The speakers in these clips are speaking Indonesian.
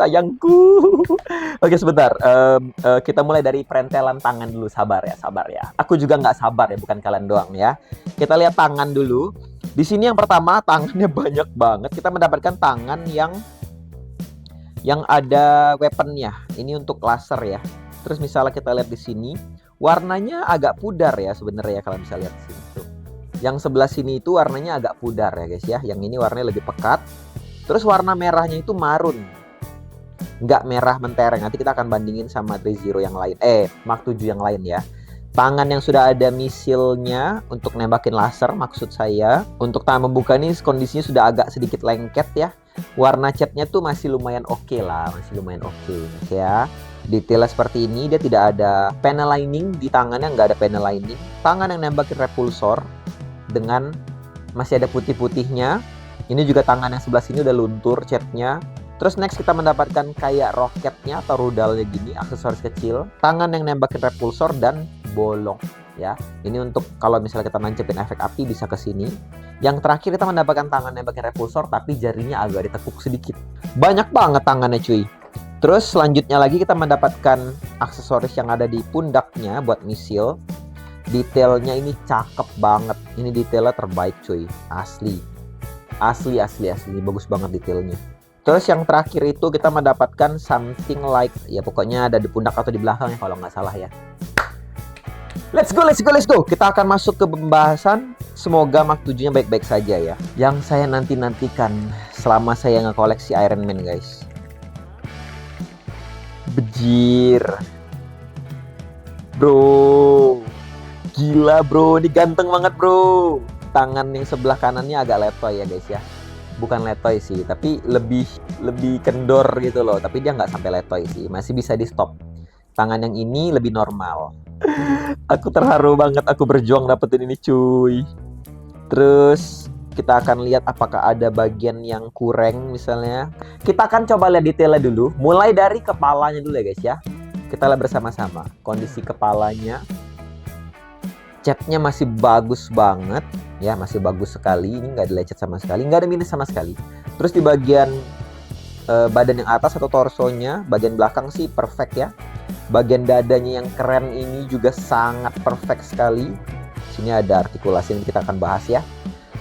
sayangku. Oke, sebentar. Kita mulai dari perentelan tangan dulu. Sabar ya, sabar ya. Aku juga nggak sabar ya, bukan kalian doang ya. Kita lihat tangan dulu. Di sini yang pertama, tangannya banyak banget. Kita mendapatkan tangan yang ada weaponnya. Ini untuk laser ya. Terus misalnya kita lihat di sini, warnanya agak pudar ya sebenarnya, kalian bisa lihat di sini tuh. Yang sebelah sini itu warnanya agak pudar ya guys ya. Yang ini warnanya lebih pekat. Terus warna merahnya itu marun. Nggak merah mentereng. Nanti kita akan bandingin sama 3-0 yang lain. Mark 7 yang lain ya. Tangan yang sudah ada misilnya untuk nembakin laser maksud saya. Untuk tangan membuka ini kondisinya sudah agak sedikit lengket ya. Warna catnya tuh masih lumayan oke lah. Masih lumayan oke ya. Detailnya seperti ini. Dia tidak ada panel lining di tangannya. Nggak ada panel lining. Tangan yang nembakin repulsor dengan masih ada putih-putihnya. Ini juga tangan yang sebelah sini udah luntur catnya. Terus next kita mendapatkan kayak roketnya atau rudalnya gini, aksesoris kecil. Tangan yang nembakin repulsor dan bolong ya. Ini untuk kalau misalnya kita nancepin efek api bisa ke sini. Yang terakhir kita mendapatkan tangan nembakin repulsor tapi jarinya agak ditekuk sedikit. Banyak banget tangannya cuy. Terus selanjutnya lagi kita mendapatkan aksesoris yang ada di pundaknya buat misil. Detailnya ini cakep banget. Ini detailnya terbaik cuy. Asli, bagus banget detailnya. Terus yang terakhir itu kita mendapatkan something like, ya pokoknya ada di pundak atau di belakang ya kalau nggak salah ya. Let's go. Kita akan masuk ke pembahasan. Semoga Mark 7-nya baik-baik saja ya. Yang saya nantikan selama saya nge-koleksi Iron Man guys. Bejir. Bro. Gila bro, ini ganteng banget bro. Tangan yang sebelah kanannya agak letoy ya guys ya. Bukan letoy sih, tapi lebih kendor gitu loh. Tapi dia nggak sampai letoy sih, masih bisa di stop. Tangan yang ini lebih normal. Aku terharu banget, aku berjuang dapetin ini cuy. Terus kita akan lihat apakah ada bagian yang kurang misalnya. Kita akan coba lihat detailnya dulu. Mulai dari kepalanya dulu ya guys ya. Kita lihat bersama-sama kondisi kepalanya. Catnya masih bagus banget ya, masih bagus sekali. Ini nggak ada lecet sama sekali, nggak ada minus sama sekali. Terus di bagian badan yang atas atau torsonya, bagian belakang sih perfect ya. Bagian dadanya yang keren ini juga sangat perfect sekali. Sini ada artikulasi yang kita akan bahas ya.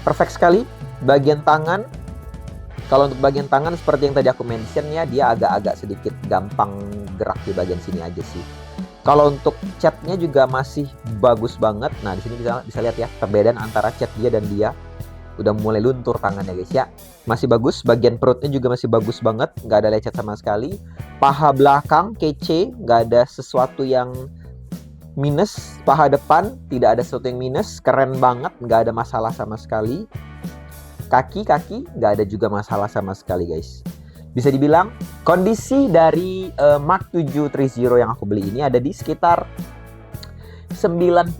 Perfect sekali. Bagian tangan, kalau untuk bagian tangan seperti yang tadi aku mention ya, dia agak-agak sedikit gampang gerak di bagian sini aja sih. Kalau untuk catnya juga masih bagus banget. Nah, di sini bisa lihat ya perbedaan antara cat dia dan dia. Udah mulai luntur tangannya guys ya. Masih bagus. Bagian perutnya juga masih bagus banget. Nggak ada lecet sama sekali. Paha belakang kece. Nggak ada sesuatu yang minus. Paha depan tidak ada sesuatu yang minus. Keren banget. Nggak ada masalah sama sekali. Kaki nggak ada juga masalah sama sekali guys. Bisa dibilang kondisi dari Mark 7 3-0 yang aku beli ini ada di sekitar 98%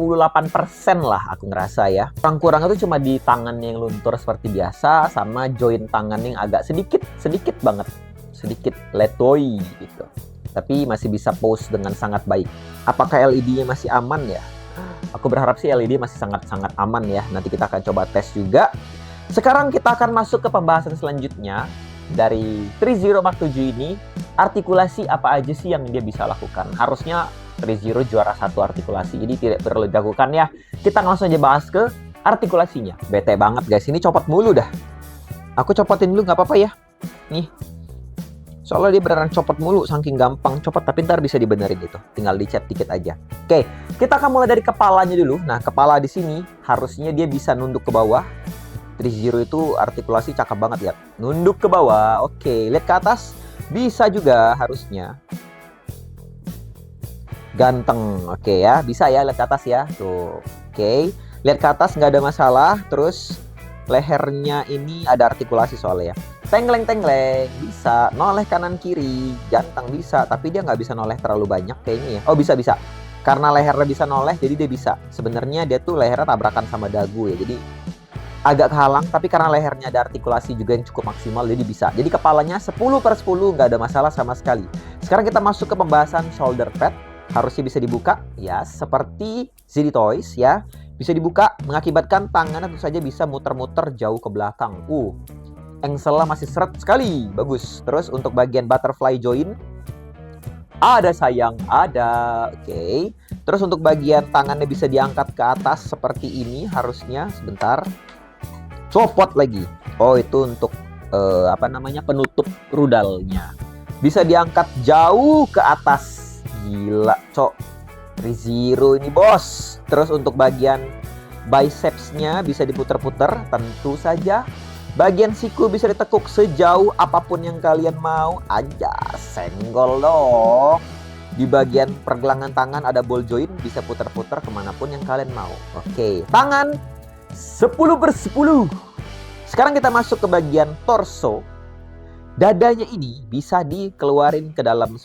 lah aku ngerasa ya. Kurang itu cuma di tangan yang luntur seperti biasa sama join tangan yang agak sedikit banget. Sedikit letoy gitu. Tapi masih bisa pose dengan sangat baik. Apakah LED-nya masih aman ya? Aku berharap sih LED masih sangat-sangat aman ya. Nanti kita akan coba tes juga. Sekarang kita akan masuk ke pembahasan selanjutnya. Dari 3-0 Mark 7 ini, artikulasi apa aja sih yang dia bisa lakukan? Harusnya 3-0 juara 1 artikulasi, jadi tidak perlu dilakukan ya. Kita langsung aja bahas ke artikulasinya. Bete banget guys, ini copot mulu dah. Aku copotin dulu nggak apa-apa ya. Nih, soalnya dia beneran copot mulu, saking gampang copot, tapi ntar bisa dibenerin gitu. Tinggal dicet dikit aja. Oke, kita akan mulai dari kepalanya dulu. Nah, kepala di sini harusnya dia bisa nunduk ke bawah. 3-0 itu artikulasi cakep banget ya. Nunduk ke bawah. Oke, lihat ke atas. Bisa juga harusnya. Ganteng. Oke ya, bisa ya lihat ke atas ya. Tuh. Oke, lihat ke atas nggak ada masalah. Terus lehernya ini ada artikulasi soalnya ya. Tengleng bisa. Noleh kanan kiri. Ganteng bisa, tapi dia nggak bisa noleh terlalu banyak kayaknya ya. Oh, bisa. Karena lehernya bisa noleh, jadi dia bisa. Sebenarnya dia tuh lehernya tabrakan sama dagu ya. Jadi agak kehalang, tapi karena lehernya ada artikulasi juga yang cukup maksimal, jadi bisa. Jadi kepalanya 10/10, nggak ada masalah sama sekali. Sekarang kita masuk ke pembahasan shoulder pad. Harusnya bisa dibuka, ya, seperti ZD Toys, ya. Bisa dibuka, mengakibatkan tangan tentu saja bisa muter-muter jauh ke belakang. Engselnya masih seret sekali, bagus. Terus untuk bagian butterfly join, ada sayang, ada. Oke. Terus untuk bagian tangannya bisa diangkat ke atas seperti ini harusnya. Sebentar. Copot lagi. Oh, itu untuk penutup rudalnya. Bisa diangkat jauh ke atas. Gila, cok. ReZero ini, bos. Terus untuk bagian bicepsnya bisa diputer-puter, tentu saja. Bagian siku bisa ditekuk sejauh apapun yang kalian mau. Aja, senggol dong. Di bagian pergelangan tangan ada ball joint, bisa putar-putar kemanapun yang kalian mau. Oke, tangan 10/10. Sekarang kita masuk ke bagian torso. Dadanya ini bisa dikeluarin ke dalam,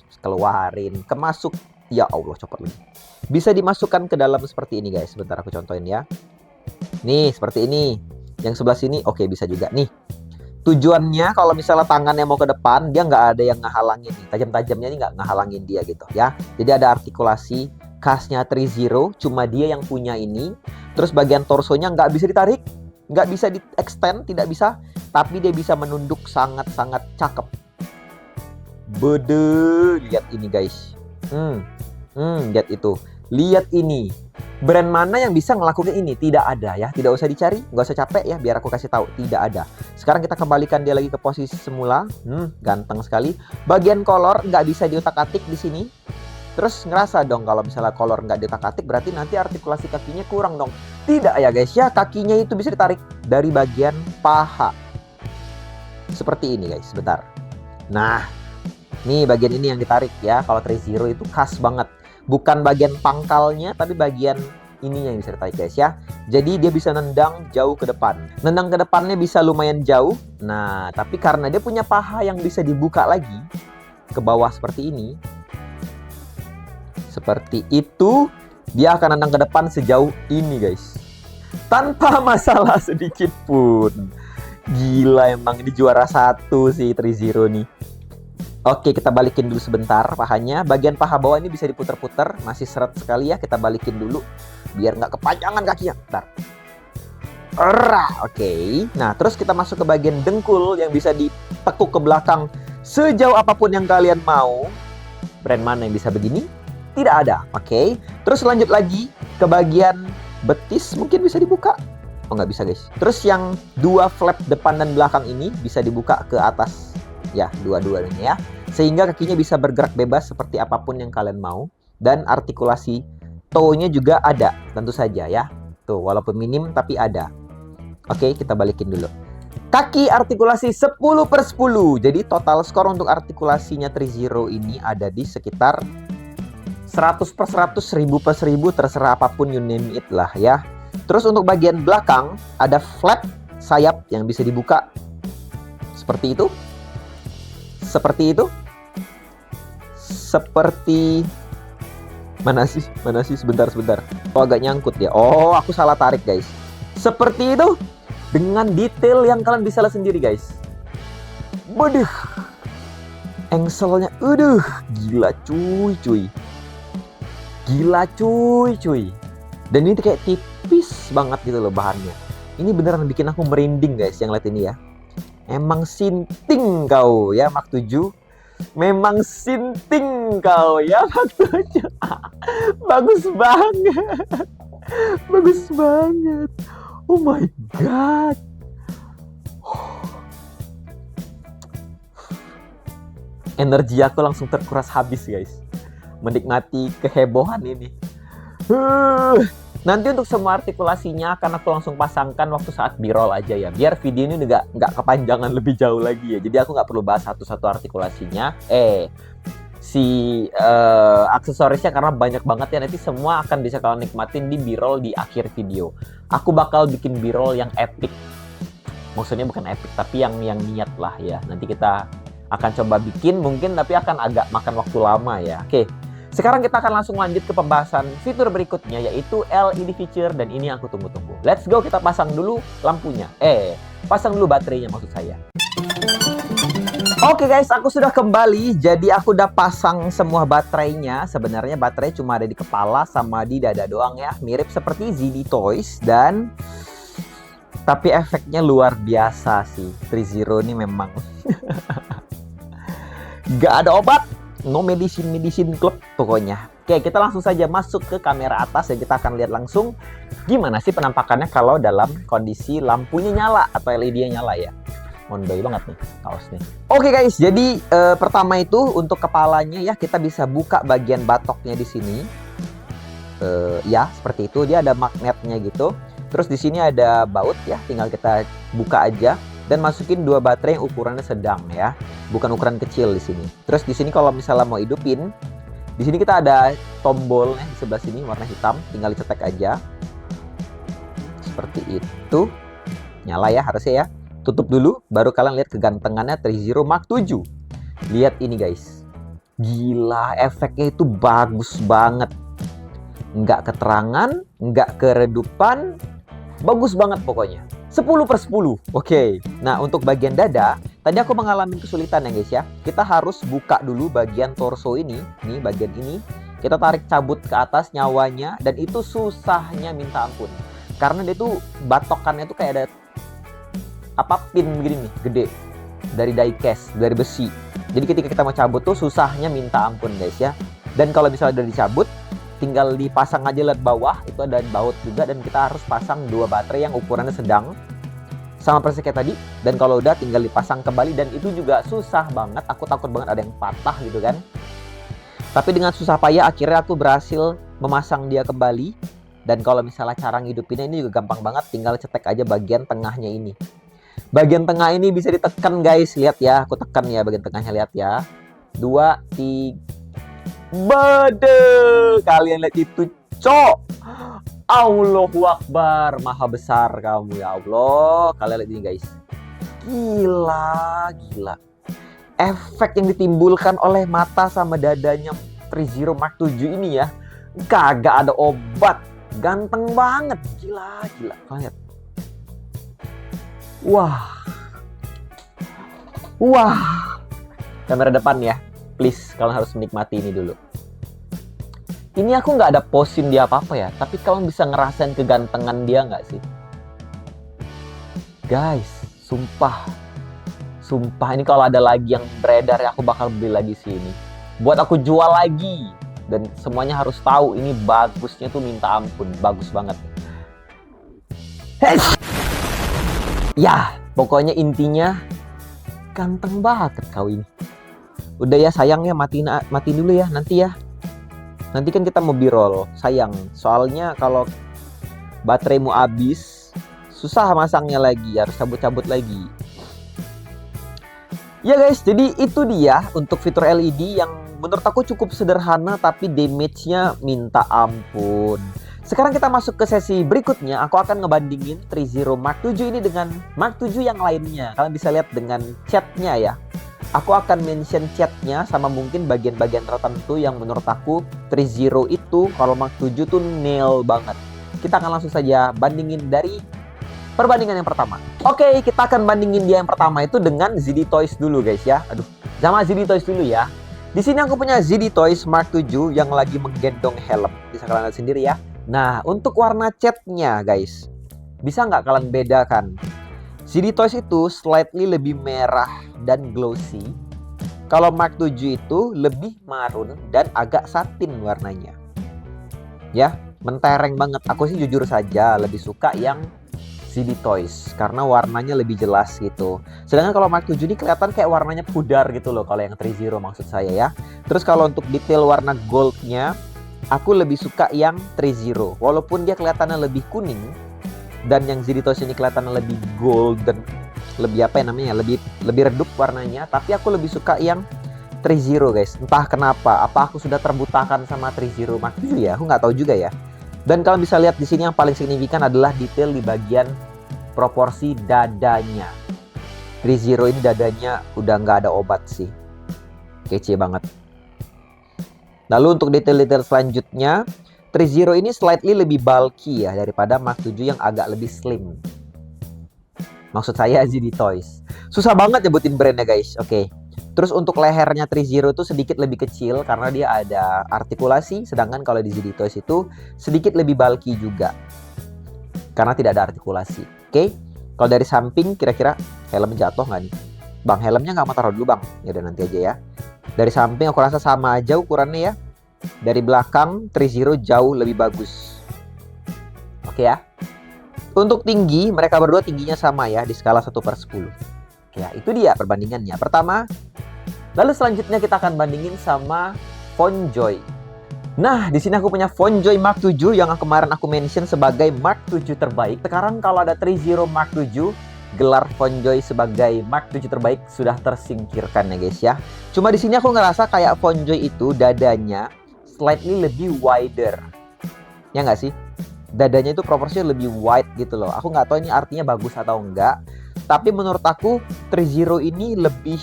kemasuk. Ya Allah, copot lagi. Bisa dimasukkan ke dalam seperti ini guys. Sebentar aku contohin ya. Nih, seperti ini. Yang sebelah sini, oke, bisa juga nih. Tujuannya kalau misalnya tangannya mau ke depan, dia nggak ada yang ngehalangin. Tajam-tajamnya ini nggak ngehalangin dia gitu ya. Jadi ada artikulasi khasnya ReZero, cuma dia yang punya ini. Terus bagian torsonya nggak bisa ditarik, nggak bisa di-extend, tidak bisa. Tapi dia bisa menunduk sangat-sangat cakep. Bede, lihat ini guys. Lihat itu. Lihat ini. Brand mana yang bisa ngelakuin ini? Tidak ada ya. Tidak usah dicari, nggak usah capek ya. Biar aku kasih tahu, tidak ada. Sekarang kita kembalikan dia lagi ke posisi semula. Ganteng sekali. Bagian kolor nggak bisa diutak-atik di sini. Terus ngerasa dong kalau misalnya kolor nggak diutak-atik, berarti nanti artikulasi kakinya kurang dong. Tidak ya guys ya. Kakinya itu bisa ditarik dari bagian paha. Seperti ini guys. Sebentar. Nah, nih bagian ini yang ditarik ya. Kalau ReZero itu khas banget. Bukan bagian pangkalnya, tapi bagian ini yang bisa ditarik guys ya. Jadi dia bisa nendang jauh ke depan. Nendang ke depannya bisa lumayan jauh. Nah, tapi karena dia punya paha yang bisa dibuka lagi ke bawah seperti ini. Seperti itu, dia akan nendang ke depan sejauh ini guys. Tanpa masalah sedikit pun. Gila, emang ini juara satu sih ReZero nih. Oke, kita balikin dulu sebentar pahanya. Bagian paha bawah ini bisa diputer-puter. Masih seret sekali ya, kita balikin dulu. Biar nggak kepanjangan kakinya. Bentar. Oke. Nah, terus kita masuk ke bagian dengkul yang bisa ditekuk ke belakang sejauh apapun yang kalian mau. Brand mana yang bisa begini? Tidak ada. Oke. Terus lanjut lagi ke bagian betis, mungkin bisa dibuka. Oh, nggak bisa guys. Terus yang dua flap depan dan belakang ini bisa dibuka ke atas. Ya, dua-duanya ya. Sehingga kakinya bisa bergerak bebas seperti apapun yang kalian mau. Dan artikulasi toe-nya juga ada, tentu saja ya. Tuh, walaupun minim tapi ada. Oke, kita balikin dulu. Kaki artikulasi 10/10. Jadi total skor untuk artikulasinya ReZero ini ada di sekitar 100/100, 1000/1000, terserah apapun, you name it lah ya. Terus untuk bagian belakang ada flap sayap yang bisa dibuka. Seperti itu. Seperti itu. Seperti mana sih sebentar. Oh, agak nyangkut ya. Oh, aku salah tarik guys. Seperti itu dengan detail yang kalian bisa lihat sendiri guys. Waduh. Engselnya gila cuy. Gila cuy. Dan ini kayak tipis banget gitu loh bahannya. Ini beneran bikin aku merinding guys yang lihat ini ya. Emang sinting kau ya Mark 7. Memang sinting kau ya Mark 7. Bagus banget. Oh my god. Energi aku langsung terkuras habis guys. Menikmati kehebohan ini. Nanti untuk semua artikulasinya akan aku langsung pasangkan waktu saat B-roll aja ya. Biar video ini nggak kepanjangan lebih jauh lagi ya. Jadi aku nggak perlu bahas satu-satu artikulasinya. Aksesorisnya karena banyak banget ya. Nanti semua akan bisa kalian nikmatin di B-roll di akhir video. Aku bakal bikin B-roll yang epic. Maksudnya bukan epic, tapi yang niat lah ya. Nanti kita akan coba bikin mungkin, tapi akan agak makan waktu lama ya. Oke. Sekarang kita akan langsung lanjut ke pembahasan fitur berikutnya, yaitu LED feature, dan ini yang aku tunggu-tunggu. Let's go, kita pasang dulu lampunya. Pasang dulu baterainya maksud saya. Oke guys, aku sudah kembali. Jadi aku udah pasang semua baterainya. Sebenarnya baterai cuma ada di kepala sama di dada doang ya. Mirip seperti ZD Toys. Dan Tapi efeknya luar biasa sih. Trizero ini memang gak ada obat. No medicine club pokoknya. Oke, kita langsung saja masuk ke kamera atas dan kita akan lihat langsung gimana sih penampakannya kalau dalam kondisi lampunya nyala atau LED-nya nyala ya. Mondoy banget nih kaos nih. Oke guys, jadi pertama itu untuk kepalanya ya, kita bisa buka bagian batoknya di sini. Ya, seperti itu. Dia ada magnetnya gitu. Terus di sini ada baut ya, tinggal kita buka aja dan masukin 2 baterai yang ukurannya sedang ya. Bukan ukuran kecil di sini. Terus di sini kalau misalnya mau hidupin, di sini kita ada tombolnya di sebelah sini warna hitam, tinggal dicetek aja. Seperti itu. Nyala ya harusnya ya. Tutup dulu, baru kalian lihat kegantengannya Trizero Mark 7. Lihat ini guys. Gila, efeknya itu bagus banget. Nggak keterangan, nggak keredupan, bagus banget pokoknya. 10/10. Oke. Nah, untuk bagian dada, tadi aku mengalami kesulitan ya guys ya. Kita harus buka dulu bagian torso ini, nih bagian ini. Kita tarik cabut ke atas nyawanya dan itu susahnya minta ampun. Karena dia tuh batokannya tuh kayak ada pin begini nih, gede. Dari diecast, dari besi. Jadi ketika kita mau cabut tuh susahnya minta ampun guys ya. Dan kalau misalnya udah dicabut, tinggal dipasang aja lihat bawah, itu ada baut juga dan kita harus pasang 2 baterai yang ukurannya sedang sama persis kayak tadi. Dan kalau udah tinggal dipasang kembali dan itu juga susah banget. Aku takut banget ada yang patah gitu kan. Tapi dengan susah payah akhirnya aku berhasil memasang dia kembali. Dan kalau misalnya cara ngidupinnya ini juga gampang banget, tinggal cetek aja bagian tengahnya ini. Bagian tengah ini bisa ditekan guys, lihat ya, aku tekan ya bagian tengahnya, lihat ya. 2, 3. Bade, kalian lihat itu, cok. Allahu Akbar, maha besar kamu ya Allah. Kalian lihat ini guys. Gila. Efek yang ditimbulkan oleh mata sama dadanya Trizero Mark 7 ini ya, kagak ada obat. Ganteng banget, gila. Kalian lihat. Wah. Kamera depan ya. Please, kalian harus menikmati ini dulu. Ini aku nggak ada posin dia apa-apa ya, tapi kalian bisa ngerasain kegantengan dia nggak sih? Guys, sumpah ini kalau ada lagi yang beredar ya, aku bakal beli lagi sih ini. Buat aku jual lagi. Dan semuanya harus tahu ini bagusnya tuh minta ampun, bagus banget. Ya, pokoknya intinya ganteng banget kau ini. Udah ya sayang ya, matiin dulu ya nanti ya. Nanti kan kita mau B-roll, sayang. Soalnya kalau bateraimu habis, susah masangnya lagi, harus cabut-cabut lagi. Ya guys, jadi itu dia untuk fitur LED yang menurut aku cukup sederhana tapi damage-nya minta ampun. Sekarang kita masuk ke sesi berikutnya. Aku akan ngebandingin Trizero Mark 7 ini dengan Mark 7 yang lainnya. Kalian bisa lihat dengan chatnya ya. Aku akan mention chatnya sama mungkin bagian-bagian tertentu yang menurut aku Trizero itu kalau Mark 7 tuh nail banget. Kita akan langsung saja bandingin dari perbandingan yang pertama. Oke, kita akan bandingin dia yang pertama itu dengan ZD Toys dulu guys ya. Sama ZD Toys dulu ya. Di sini aku punya ZD Toys Mark 7 yang lagi menggendong helm. Bisa kalian lihat sendiri ya. Nah, untuk warna catnya guys, bisa nggak kalian bedakan? ZD Toys itu slightly lebih merah dan glossy. Kalau Mark 7 itu lebih marun dan agak satin warnanya. Ya, mentereng banget. Aku sih jujur saja lebih suka yang ZD Toys karena warnanya lebih jelas gitu. Sedangkan kalau Mark 7 ini kelihatan kayak warnanya pudar gitu loh kalau yang Trizero maksud saya ya. Terus kalau untuk detail warna goldnya, aku lebih suka yang Trizero. Walaupun dia kelihatannya lebih kuning dan yang ZD Toys ini kelihatannya lebih golden, lebih apa ya namanya, lebih redup warnanya. Tapi aku lebih suka yang Trizero guys. Entah kenapa, apa aku sudah terbutakan sama Trizero Mark 7 ya? Aku nggak tahu juga ya. Dan kalian bisa lihat di sini yang paling signifikan adalah detail di bagian proporsi dadanya. Trizero ini dadanya udah nggak ada obat sih. Kece banget. Lalu untuk detail-detail selanjutnya, Trizero ini slightly lebih bulky ya daripada Mark 7 yang agak lebih slim. Maksud saya ZD Toys. Susah banget nyebutin brandnya guys. Oke. Terus untuk lehernya Trizero itu sedikit lebih kecil karena dia ada artikulasi. Sedangkan kalau di ZD Toys itu sedikit lebih bulky juga. karena tidak ada artikulasi. Oke, kalau dari samping kira-kira helm jatuh nggak nih? Bang, helmnya nggak mau taruh dulu bang. Ya udah nanti aja ya. Dari samping aku rasa sama aja ukurannya ya. Dari belakang Trizero jauh lebih bagus. Oke ya. Untuk tinggi, mereka berdua tingginya sama ya di skala 1/10. Oke ya, itu dia perbandingannya. Pertama, lalu selanjutnya kita akan bandingin sama FontJoy. Nah, di sini aku punya FontJoy Mark 7 yang kemarin aku mention sebagai Mark 7 terbaik. Sekarang kalau ada Trizero Mark 7, gelar FontJoy sebagai Mark 7 terbaik sudah tersingkirkan ya guys ya. Cuma di sini aku ngerasa kayak FontJoy itu dadanya slightly lebih wider. Ya nggak sih? Dadanya itu proporsinya lebih wide gitu loh. Aku nggak tahu ini artinya bagus atau enggak. Tapi menurut aku Trizero ini lebih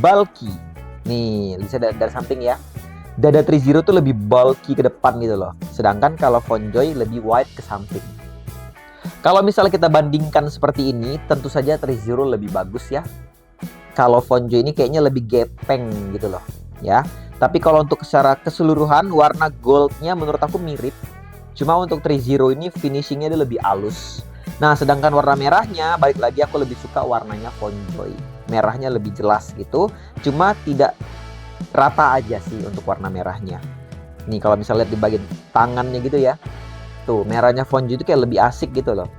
bulky. Nih, bisa dari samping ya. Dada Trizero tuh lebih bulky ke depan gitu loh. Sedangkan kalau FontJoy lebih wide ke samping. Kalau misalnya kita bandingkan seperti ini, tentu saja Trizero lebih bagus ya. Kalau FontJoy ini kayaknya lebih gepeng gitu loh, ya. Tapi kalau untuk secara keseluruhan, warna goldnya menurut aku mirip. Cuma untuk Trizero ini finishingnya dia lebih halus. Nah, sedangkan warna merahnya, balik lagi aku lebih suka warnanya FontJoy. Merahnya lebih jelas gitu. Cuma tidak rata aja sih untuk warna merahnya. Nih kalau misalnya lihat di bagian tangannya gitu ya. Tuh, merahnya FontJoy itu kayak lebih asik gitu loh.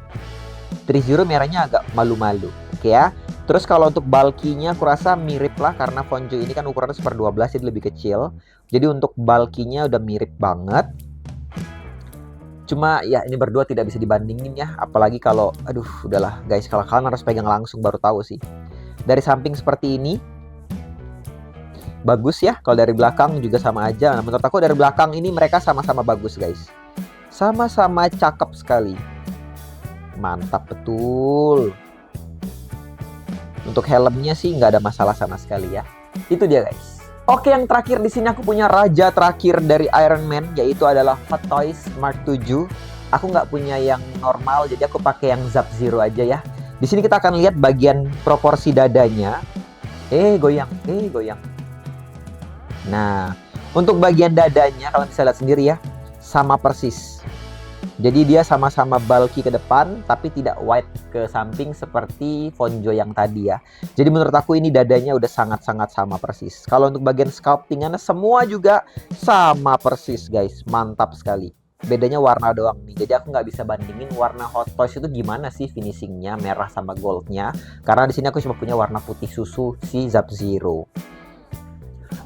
Trizero merahnya agak malu-malu. Oke ya. Terus kalau untuk bulky-nya aku rasa mirip lah karena FontJoy ini kan ukurannya 1/12 jadi lebih kecil. Jadi untuk bulky-nya udah mirip banget. Cuma ya ini berdua tidak bisa dibandingin ya. Apalagi kalau, aduh udahlah guys, kalau kalian harus pegang langsung baru tahu sih. Dari samping seperti ini, bagus ya. Kalau dari belakang juga sama aja. Nah, menurut aku dari belakang ini mereka sama-sama bagus guys. Sama-sama cakep sekali. Mantap betul. Untuk helmnya sih nggak ada masalah sama sekali ya. Itu dia guys. Oke, yang terakhir di sini aku punya raja terakhir dari Iron Man, yaitu adalah Hot Toys Mark 7. Aku nggak punya yang normal, jadi aku pakai yang Sub-Zero aja ya. Di sini kita akan lihat bagian proporsi dadanya. Goyang. Nah, untuk bagian dadanya kalian bisa lihat sendiri ya, sama persis. Jadi dia sama-sama bulky ke depan, tapi tidak wide ke samping seperti FontJoy yang tadi ya. Jadi menurut aku ini dadanya udah sangat-sangat sama persis. Kalau untuk bagian sculptingannya semua juga sama persis guys. Mantap sekali. Bedanya warna doang nih. Jadi aku nggak bisa bandingin warna Hot Toys itu gimana sih finishingnya, merah sama goldnya. Karena di sini aku cuma punya warna putih susu si Sub-Zero.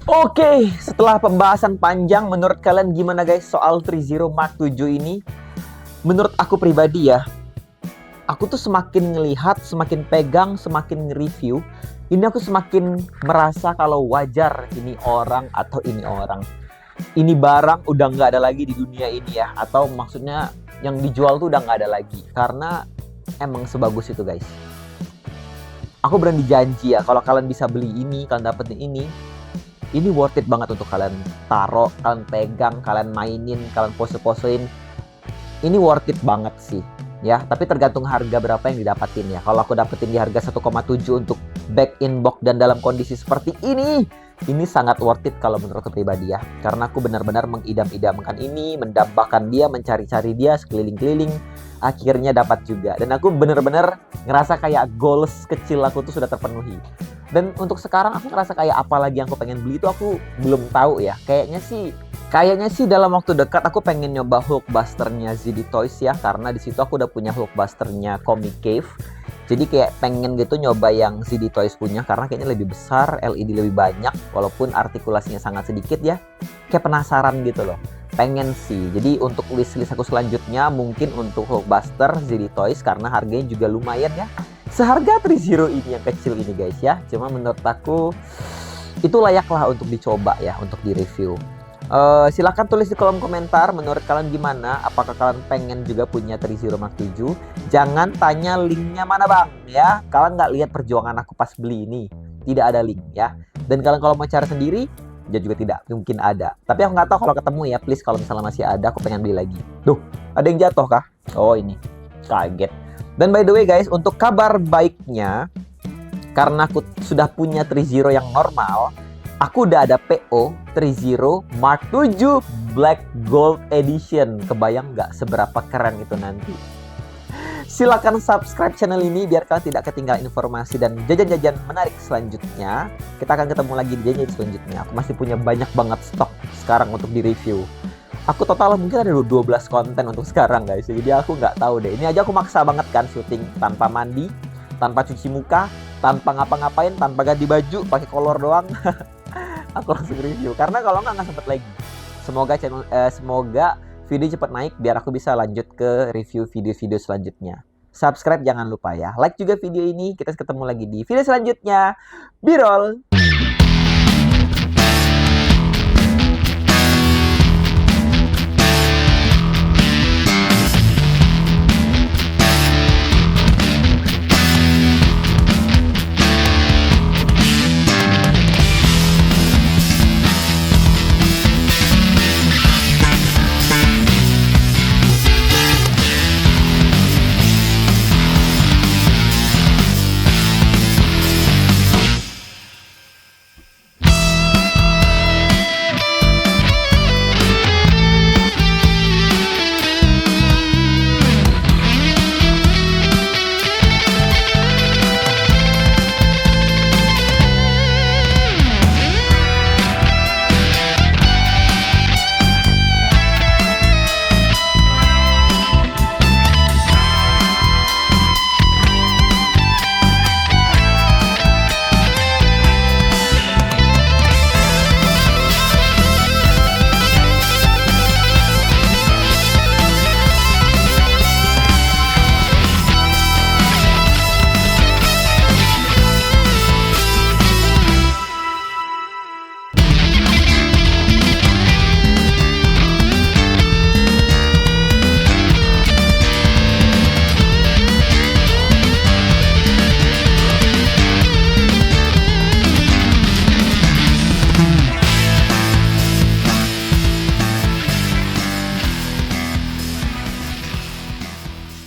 Oke, setelah pembahasan panjang, menurut kalian gimana guys soal Trizero Mark 7 ini? Menurut aku pribadi ya, aku tuh semakin ngelihat, semakin pegang, semakin nge-review, ini aku semakin merasa kalau wajar ini orang atau ini orang. Ini barang udah nggak ada lagi di dunia ini ya, atau maksudnya yang dijual tuh udah nggak ada lagi. Karena emang sebagus itu guys. Aku berani janji ya, kalau kalian bisa beli ini, kalian dapetin ini worth it banget untuk kalian taruh, kalian pegang, kalian mainin, kalian pose-posein. Ini worth it banget sih ya, tapi tergantung harga berapa yang didapatin ya. Kalau aku dapetin di harga 1,7 untuk back in box dan dalam kondisi seperti ini sangat worth it kalau menurut aku pribadi ya. Karena aku benar-benar mengidam-idamkan ini, mendambakan dia, mencari-cari dia sekeliling-keliling, akhirnya dapat juga. Dan aku benar-benar ngerasa kayak goals kecil aku tuh sudah terpenuhi. Dan untuk sekarang aku ngerasa kayak apa lagi yang aku pengen beli itu aku belum tahu ya. Kayaknya sih dalam waktu dekat aku pengen nyoba Hulkbuster-nya ZD Toys ya, karena di situ aku udah punya Hulkbuster-nya Comic Cave. Jadi kayak pengen gitu nyoba yang ZD Toys punya karena kayaknya lebih besar, LED lebih banyak, walaupun artikulasinya sangat sedikit ya. Kayak penasaran gitu loh. Pengen sih. Jadi untuk list aku selanjutnya mungkin untuk Hulkbuster ZD Toys karena harganya juga lumayan ya. Seharga Trizero ini yang kecil ini guys ya. Cuma menurut aku itu layaklah untuk dicoba ya, untuk direview. Silahkan tulis di kolom komentar menurut kalian gimana. Apakah kalian pengen juga punya Trizero Mark 7? Jangan tanya linknya mana bang ya. Kalian nggak lihat perjuangan aku pas beli ini. Tidak ada link ya. Dan kalian kalau mau cari sendiri ya juga tidak mungkin ada. Tapi aku nggak tahu kalau ketemu ya. Please kalau misalnya masih ada aku pengen beli lagi. Duh, ada yang jatuh kah? Oh ini, kaget. Dan by the way guys, untuk kabar baiknya, karena aku sudah punya Trizero yang normal, aku udah ada PO Trizero Mark 7 Black Gold Edition. Kebayang nggak seberapa keren itu nanti? Silakan subscribe channel ini biar kalian tidak ketinggalan informasi dan jajan-jajan menarik selanjutnya. Kita akan ketemu lagi di jajan selanjutnya. Aku masih punya banyak banget stok sekarang untuk di-review. Aku total mungkin ada 12 konten untuk sekarang guys. Jadi aku nggak tahu deh. Ini aja aku maksa banget kan syuting tanpa mandi, tanpa cuci muka, tanpa ngapa-ngapain, tanpa ganti baju, pakai kolor doang. Aku langsung review karena kalau nggak sempet lagi. Semoga video cepat naik biar aku bisa lanjut ke review video-video selanjutnya. Subscribe jangan lupa ya. Like juga video ini. Kita ketemu lagi di video selanjutnya. Birol.